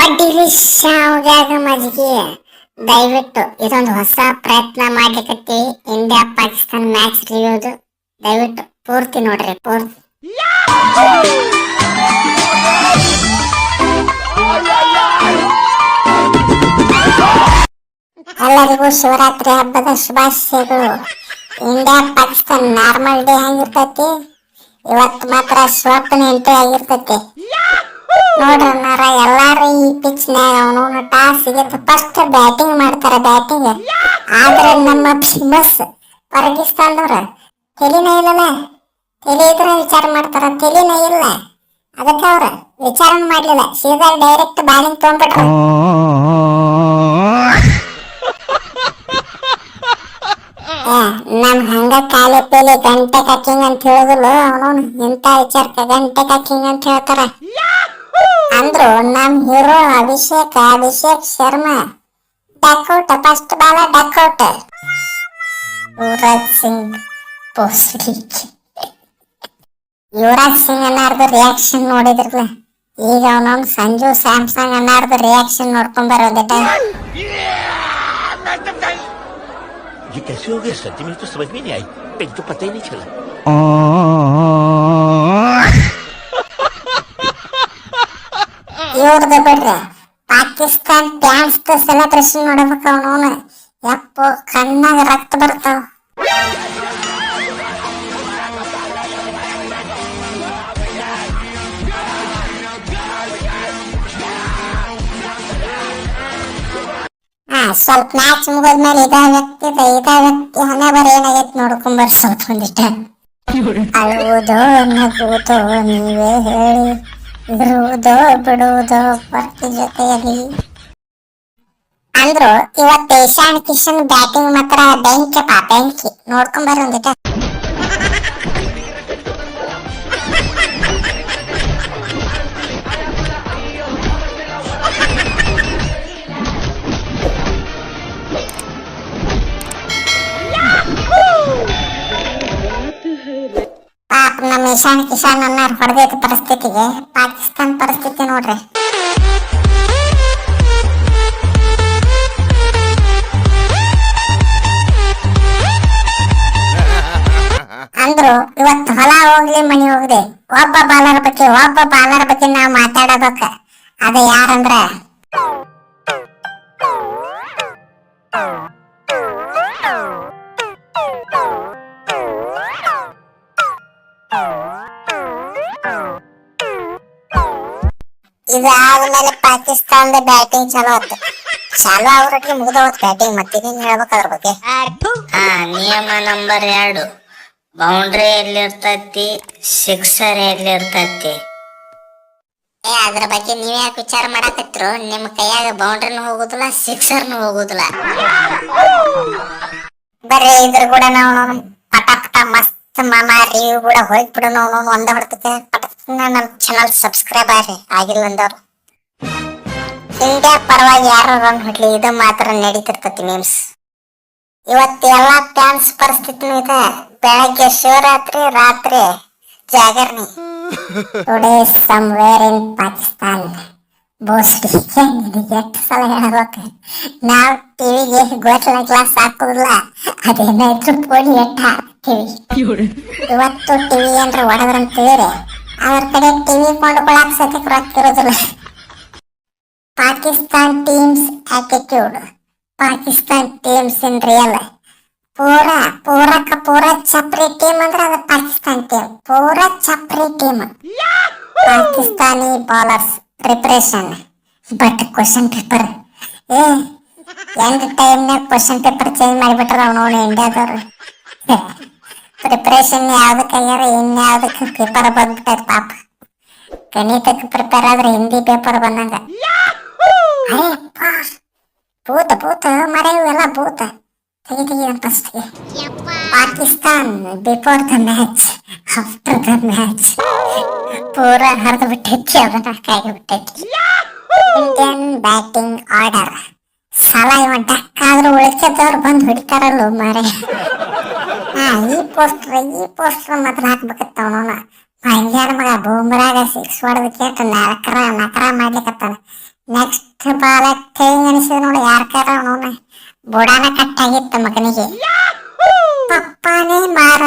ಒಡ್ಡಿಲಿ ಶಾವ್ಗ್ಯಾಗ ಮಜ್ಜಿಗೆ. ದಯವಿಟ್ಟು ಇದೊಂದು ಹೊಸ ಪ್ರಯತ್ನ ಮಾಡ್ಲಿಕತ್ತಿ. ಇಂಡಿಯಾ ಪಾಕಿಸ್ತಾನ ಮ್ಯಾಚ್ ರಿವ್ಯೂದು ದಯವಿಟ್ಟು ಪೂರ್ತಿ ನೋಡ್ರಿ. ಪೂರ್ತಿ ಎಲ್ಲರಿಗೂ ಶಿವರಾತ್ರಿ ಹಬ್ಬದ ಶುಭಾಶಯಗಳು. ಇಂಡಿಯಾ ಪಾಕಿಸ್ತಾನ ನಾರ್ಮಲ್ ಡೇ ಆಗಿರ್ತೈತಿ, ಇವತ್ತು ಮಾತ್ರ ಶಿವಪ್ಪನ ಎಂಟ್ರಿ ಆಗಿರ್ತೈತಿ. ನೋಡ್ರನ್ನಾರ ಎಲ್ಲಾರು ಈ ಪಿಚ್ ನ್ಯಾಗ ಅವನು ಟಾಸ್ ಗೆದ್ದು ಫಸ್ಟ್ ಬ್ಯಾಟಿಂಗ್ ಮಾಡ್ತಾರ. ಬ್ಯಾಟಿಂಗ್ ಆದ್ರೆ ನಮ್ಮ ಫೇಮಸ್ ಪಾಕಿಸ್ತಾನದವ್ರ ತಲೆನೇ ಇಲ್ಲಲ್ಲ. ತಲೆ ಇದ್ರೆ ವಿಚಾರ ಮಾಡ್ತಾರ, ತಲೆನೇ ಇಲ್ಲ. ಅದಕ್ಕೆ ಅವ್ರ ವಿಚಾರ ಮಾಡ್ಲಿಲ್ಲ, ಸೀದಾ ಡೈರೆಕ್ಟ್ ಬ್ಯಾಟಿಂಗ್ ತಗೊಂಡ್ಬಿಟ್ರ. ನಮ್ ಹಂಗ ಕಾಲಿ ಪೇಲಿ ಗಂಟೆ ಕಕ್ಕಿಂಗ್ ಅಂತ ಹೇಳುದಿಲ್ಲ. ಅವನು ಇಂತ ವಿಚಾರಕ್ಕೆ ಗಂಟೆ ಕಕ್ಕಿಂಗ್ ಅಂತ ಹೇಳ್ತಾರ ಅಂದ್ರು. ನಮ್ hero Abhishek Sharma duck out, first ಬಾಲ ಡಕ್ಔಟ್. ಯುವರಾಜ್ ಸಿಂಗ್ ಯುವರಾಜ್ ಸಿಂಗ್ ಅನ್ನಾರ್ದು ರಿಯಾಕ್ಷನ್ ನೋಡಿದ್ರಲ್ಲ. ಈಗ ಅವನವ್ನು ಸಂಜು ಸ್ಯಾಮ್ಸಂಗ್ ಅನ್ನಾರ್ದು ರಿಯಾಕ್ಷನ್ ನೋಡ್ಕೊಂಡ್ ಬರೋದಿಟ್ಟ. ये कैसे हो गया सर जी? मुझे तो समझ में नहीं आई, पेट तो पता ही नहीं चला। ಇವ್ರದ್ದು ಬಿಡ್ರಿ, ಪಾಕಿಸ್ತಾನ್ ಫ್ಯಾನ್ಸ್ ಸೆಲೆಬ್ರೇಷನ್ ನೋಡ್ಬೇಕು. ಅವನವನು ಯಪ್ಪ ಕಣ್ಣಾಗ ರಕ್ತ ಬರ್ತಾವ. ಸ್ವಲ್ಪ ಮ್ಯಾಚ್ ಮುಗಿದ್ಮೇಲೆ ಇದ ವ್ಯಕ್ತಿ ಹಣೆ ಬರ ಏನಾಗೈತಿ ನೋಡ್ಕೊಂಬರ್ ಸ್ವಲ್ಪ ಒಂದಿಟ್ಟ. ಅಳುವುದೋ ನಗುವುದೋ ನೀವೇ ಹೇಳಿ, ಇರುವುದೋ ಬಿಡುವುದೋ ಬರ್ತಿ ಜೊತೆಯಲ್ಲಿ ಅಂದ್ರು. ಇವತ್ತು ಇಶಾನ್ ಕಿಶನ್ ಬ್ಯಾಟಿಂಗ್ ಮಾತ್ರ ಬೆಂಕಿ ನೋಡ್ಕೊಂಬರ್ ಒಂದಿಟ್ಟ. ನಮ್ಮ ಇಶಾನ್ ಕಿಶಾನ್ ಅನ್ನಾರು ಹೊಡೆದೈತಿ ಪರಿಸ್ಥಿತಿಗೆ. ಪಾಕಿಸ್ತಾನ ಪರಿಸ್ಥಿತಿ ನೋಡ್ರಿ. ಅಂದ್ರು ಇವತ್ತು ಹೊಲ ಹೋಗ್ಲಿ ಮನಿ ಹೋಗ್ಲಿ, ಒಬ್ಬ ಬಾಲರ್ ಬಗ್ಗೆ ನಾವು ಮಾತಾಡಬೇಕ. ಅದ ಯಾರಂದ್ರ ಇದಾದ್ಮೇಲೆ ಪಾಕಿಸ್ತಾನದ ಬ್ಯಾಟಿಂಗ್ ಚಲೋ ಆಯ್ತು. ಚಲೋ ಅವ್ರೊಟ್ಟಿಗೆ ಮುಗ್ದೋತ್ ಬ್ಯಾಟಿಂಗ್. ಮತ್ತೇನೇನ್ ಹೇಳ್ಬೇಕು ಅದ್ರ ಬಗ್ಗೆ? ನಿಯಮ ನಂಬರ್ 2, ಬೌಂಡ್ರಿ ಎಲ್ಲಿರ್ತೈತಿ, ಸಿಕ್ಸರ್ ಎಲ್ಲಿರ್ತೈತಿ. ಅದ್ರ ಬಗ್ಗೆ ನೀವ್ ಯಾಕೆ ವಿಚಾರ ಮಾಡಕತ್ರು? ನಿಮ್ ಕೈಯಾಗ ಬೌಂಡ್ರಿನೂ ಹೋಗುದಿಲ್ಲ, ಸಿಕ್ಸರ್ನು ಹೋಗುದಿಲ್ಲ. ಬರ್ರಿ ಇದ್ರ ಕೂಡ ನಾವು ಪಟ ಮಸ್ತ್ ಮಾಮ ರಿವ್ಯೂ ಕೂಡ ಹೋಗ್ಬಿಡು. ನಾವು ಒಂದ ಹೊಡ್ತಕ್ಕೆ ನಮ್ಮ ಚಾನಲ್ ಸಬ್ಸ್ಕ್ರೈಬ್ ಆಗಿಲ್ಲ ಅಂದವ್ರು. ಇಂಡಿಯಾ ಪರವಾಗಿ ಯಾರು ರನ್ ಹೊಡ್ಲಿ, ಇದು ಮಾತ್ರ ನಡೀತಿರ್ತತಿ ಮೀಮ್ಸ್. ಇವತ್ತು ಎಲ್ಲಾ ಫ್ಯಾನ್ಸ್ ಪರಿಸ್ಥಿತಿನೂ ಇದೆ. ಬೆಳಗ್ಗೆ ಶಿವರಾತ್ರಿ, ರಾತ್ರಿ ಜಾಗರಣೆ. ಟುಡೇ ಸಮ್ವೇರ್ ಇನ್ ಪಾಕಿಸ್ತಾನ್ ಬೋಸ್ಡಿ. ಎಷ್ಟು ಸಲ ಹೇಳ್ಬೇಕು, ನಾವು ಟಿವಿಗೆ ಗೋಟ್ಲ ಗ್ಲಾಸ್ ಹಾಕುದಿಲ್ಲ, ಅದೇನಾಯ್ತು ಪೋಡಿ ಎಟ್ಟ ಹಾಕ್ತಿವಿ. ಇವತ್ತು ಟಿವಿ ಏನ್ರ ಹೊಡೆದ್ರಂತೀರಿ, ಅವ್ರ ಕಡೆ ಟಿವಿ ಕೊಂಡ್ಕೊಳಕ್ ಸತ್ಯಕ್ಕೆ ರೊಕ್ಕಿರೋದಿಲ್ಲ. Pakistan teams attitude, Pakistan teams in real ಪೂರ ಚಪ್ರಿ ಟೀಮ್ ಅಂದ್ರೆ ಅದು ಪಾಕಿಸ್ತಾನ್ ಟೀಮ್. ಪೂರ ಚಪ್ರಿ team. Pakistani bowlers preparation but question paper end ಟೈಮ್ನಾಗ ಕ್ವಶನ್ ಪೇಪರ್ ಚೇಂಜ್ ಮಾಡಿಬಿಟ್ರ ಅವನು ಇಂಡಿಯಾದವ್ರು. ಪ್ರಿಪರೇಷನ್ ಯಾವ್ದಕ್ಕಾಗ್ಯಾರ, ಇನ್ಯಾವ್ದಕ್ಕೆ ಪೇಪರ್ ಬಂದ್ಬಿಟ್ಟೈತೆ ಪಾಪ. ಗಣಿತಕ್ಕೆ ಪ್ರಿಪೇರ್ ಆದ್ರೆ ಹಿಂದಿ ಪೇಪರ್ ಬಂದಂಗ. ಭೂತ ಮರ ಇವೆಲ್ಲ ಭೂತ. ತೆಗಿ ಫಸ್ಟ್ಗೆ. Pakistan before the match, after the match ಪೂರ ಹರಿದು ಬಿಟ್ಟೈತಿ, ಅದನ್ನ ಕಾಯ್ಬಿಟ್ಟೈತಿ. ಇಂಡಿಯನ್ ಬ್ಯಾಟಿಂಗ್ ಆರ್ಡರ್ ಸಲ ಇವ ಡಕ್ ಆದ್ರೂ ಉಳಿಕೆದವ್ರು ಬಂದು ಹೊಡಿತಾರಲ್ಲ ಮಾರೆ. ಈ ಪೋಸ್ಟರ್ ಮಾತ್ರ ಹಾಕ್ಬೇಕತ್ತ. ಅವನು ಮಂಗ್ಯಾರ ಮಗ ಬೂಮ್ರಾಗ 6 ಹೊಡೆದ ಕೇಟ ನಕರ ಮಾಡ್ಲಿಕತ್ತಾನ. ನೆಕ್ಸ್ಟ್ ಬಾಲ ಕೈ ಅನಿಸಿದ ನೋಡಿ ಯಾರ್ಕಾರ ಅವನ ಬುಡಾನ ಕಟ್ಟಾಗಿತ್ತು ಮಗನಿಗೆ. ಪಪ್ಪಾನೇ ಮಾರ,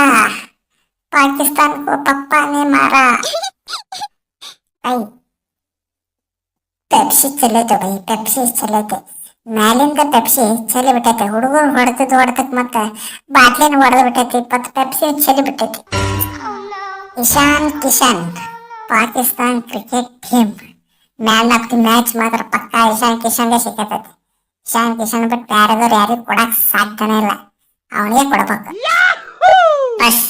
ಪಾಕಿಸ್ತಾನಕ್ಕೂ ಪಪ್ಪಾನೇ ಮಾರ. ಐ ಪೆಪ್ಸಿ ಚೆಲ್ಲೈತೆ ಬೈ, ಪೆಪ್ಸಿ ಚೆಲ್ಲೈತೆ. ಮ್ಯಾಲಿಂದ ಪೆಪ್ಸಿ ಚೆಲ್ಲಿ ಬಿಟ್ಟೈತೆ. ಹುಡುಗರು ಹೊಡೆದಕ್ಕೆ ಮತ್ತೆ ಬಾಟ್ಲಿನ ಹೊಡೆದು ಬಿಟ್ಟೈತಿ. 20 ಪೆಪ್ಸಿ ಚೆಲ್ಲಿ ಬಿಟ್ಟೈತಿ. Ishan Kishan Pakistan cricket team man of the match ಮಾತ್ರ ಪಕ್ಕಾ ಇಶಾನ್ ಕಿಶನ್ಗೆ ಸಿಕ್ಕತೈತಿ. ಇಶಾನ್ ಕಿಶನ್ ಬಿಟ್ಟು ಬೇರೆದವ್ರು ಯಾರಿಗೂ ಕೊಡಕ್ ಸಾಧ್ಯನೇ ಇಲ್ಲ, ಅವನಿಗೆ ಕೊಡ್ಬೇಕು. ಬಸ್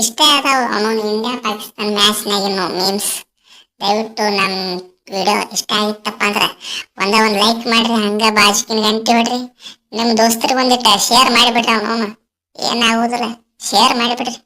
ಇಷ್ಟೇ ಅದಾವ ಅವನು ಇಂಡಿಯಾ ಪಾಕಿಸ್ತಾನ್ ಮ್ಯಾಚ್ನಾಗಿನ ಮೀಮ್ಸ್. ದಯವಿಟ್ಟು ನಮ್ಮ ವಿಡಿಯೋ ಇಷ್ಟ ಆಗಿತ್ತಪ್ಪ ಅಂದ್ರೆ ಒಂದು ಲೈಕ್ ಮಾಡ್ರಿ, ಹಂಗ ಬಾಜಿಕಿನ ಗಂಟೆ ಹೊಡ್ರಿ. ನಿಮ್ಮ ದೋಸ್ತರಿಗೆ ಒಂದಿಟ್ಟು ಶೇರ್ ಮಾಡಿಬಿಡ್ರಿ. ಅವನು ಏನಾಗುದಿಲ್ಲ, ಶೇರ್ ಮಾಡಿಬಿಡ್ರಿ.